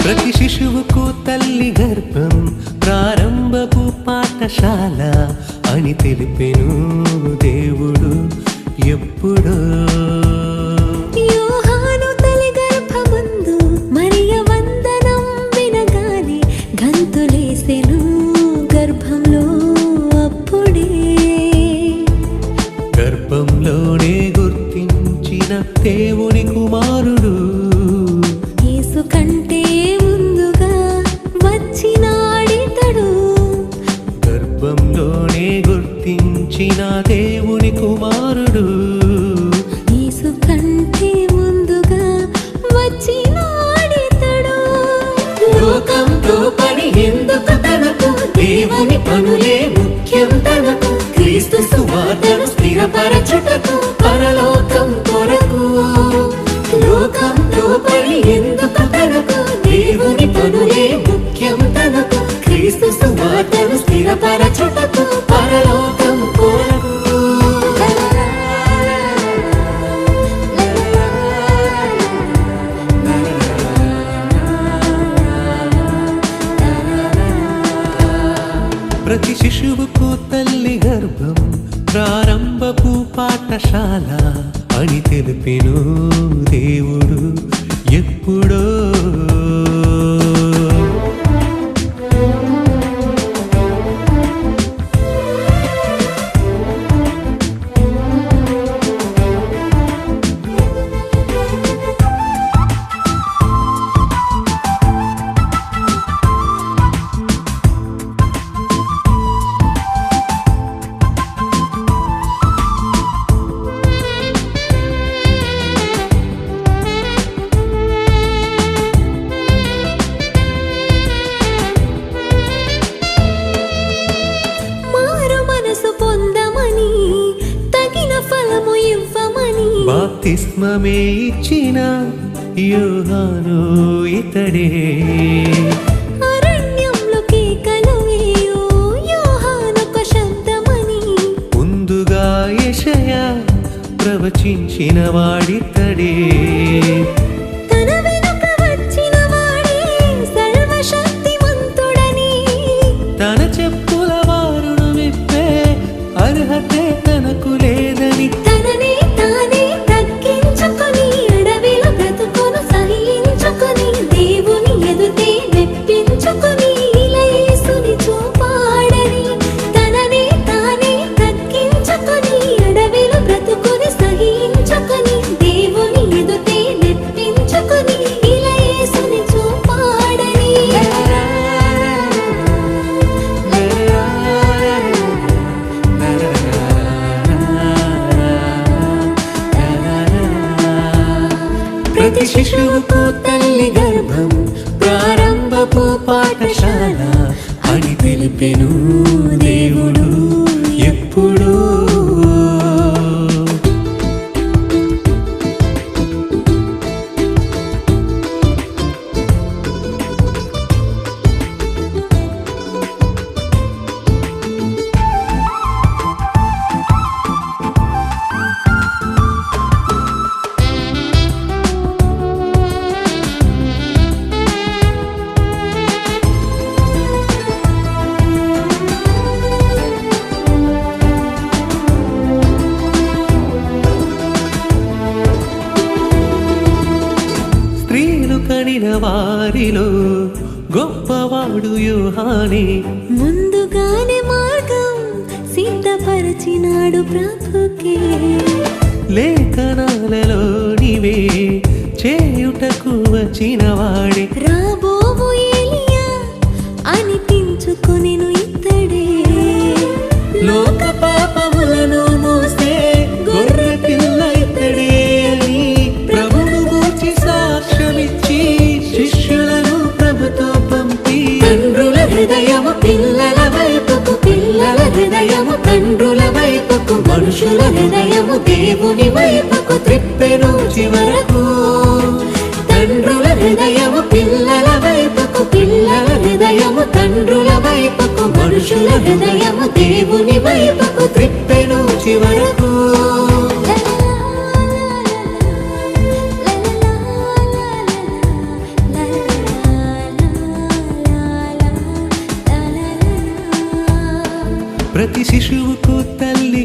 ప్రతి శిశువుకు తల్లి గర్భం ప్రారంభపు పాఠశాల అని తెలిపెను దేవుడు ఎప్పుడో. యోహాను తల్లి గర్భమందు మరియ వందనం వినగానే గంతులేసెను గర్భంలో అప్పుడే. గర్భంలోనే గుర్తించిన దేవుని కుమారుడు యేసు కంటే ముందుగా వచ్చినాడితడు. గర్భంలోనే గుర్తించిన దేవుని కుమారుడు యేసు కంటే ముందుగా వచ్చినాడితడు. లోకంతో పని ఎందుకు తనకు, దేవుని పనులే ముఖ్యం తనకు. క్రీస్తు సువార్తను స్థిరపరచుటకు పరలోకం కొరకు. లోకంతో పని ఎందుకు తనకు, దేవుని పనులే ముఖ్యం తనకు. క్రీస్తు సువార్తను స్థిరపరచుటకు పరలోకం కొరకు. ప్రతి శిశువుకు తల్లి గర్భం ప్రారంభపు పాఠశాల అని తెలిపెను దేవుడు ఎప్పుడో. బాప్తిస్మమే ఇచ్చిన యోహాను ఇతడే. అరణ్యంలో కేకలు వేయు యోహానొక శబ్దమని ముందుగా యెషయా ప్రవచించిన వాడితడే. తన వెనుక వచ్చిన వాడే సర్వశక్తిమంతుడని తన చెప్పుల వారును విప్పే అర్హతే తనకు లేదని. తననే తానే తగ్గించుకొని అడవిలో బ్రతుకును సహించుకొని దేవుని ఎదుటే మెప్పించుకొని ఇలా యేసుని చూపాడని. తననే తానే తగ్గించుకొని అడవిలో బ్రతుకుని సహించుకొని దేవుని ఎదుటే మెప్పించుకొని ఇలా యేసుని చూపాడని. ప్రతి శిశువుకు తల్లి గర్భం ప్రారంభపు పాఠశాల అని తెలిపెను దేవుడు ఎప్పుడో. కనిన వారిలో గొప్పవాడు యోహానే. ముందుగానే మార్గం సిద్ధపరచినాడు ప్రభుకే. లేఖనాలలో నీవే చేయుటకు వచ్చిన వాడే. రాబోవు ఎలియా అనిపించుకొనెను ఇతడే. లోక పాపములను మోసే గొర్రె పిల్ల ఇతడే అని ప్రభువు గూర్చి సాక్ష్యమిచ్చి శిష్యులను ప్రభుతో పంపి. తండ్రుల హృదయము పిల్లల వైపుకు, పిల్లల హృదయము తండ్రుల వైపుకు, మనుషుల హృదయము దేవుని వైపుకు త్రిప్పెను చివరకు. తండ్రుల హృదయము పిల్లల వైపుకు, పిల్లల హృదయము తండ్రుల వైపుకు, మనుషుల హృదయము దేవుని వైపుకు త్రిప్పెను చివరకు. ప్రతి శిశువుకు తల్లి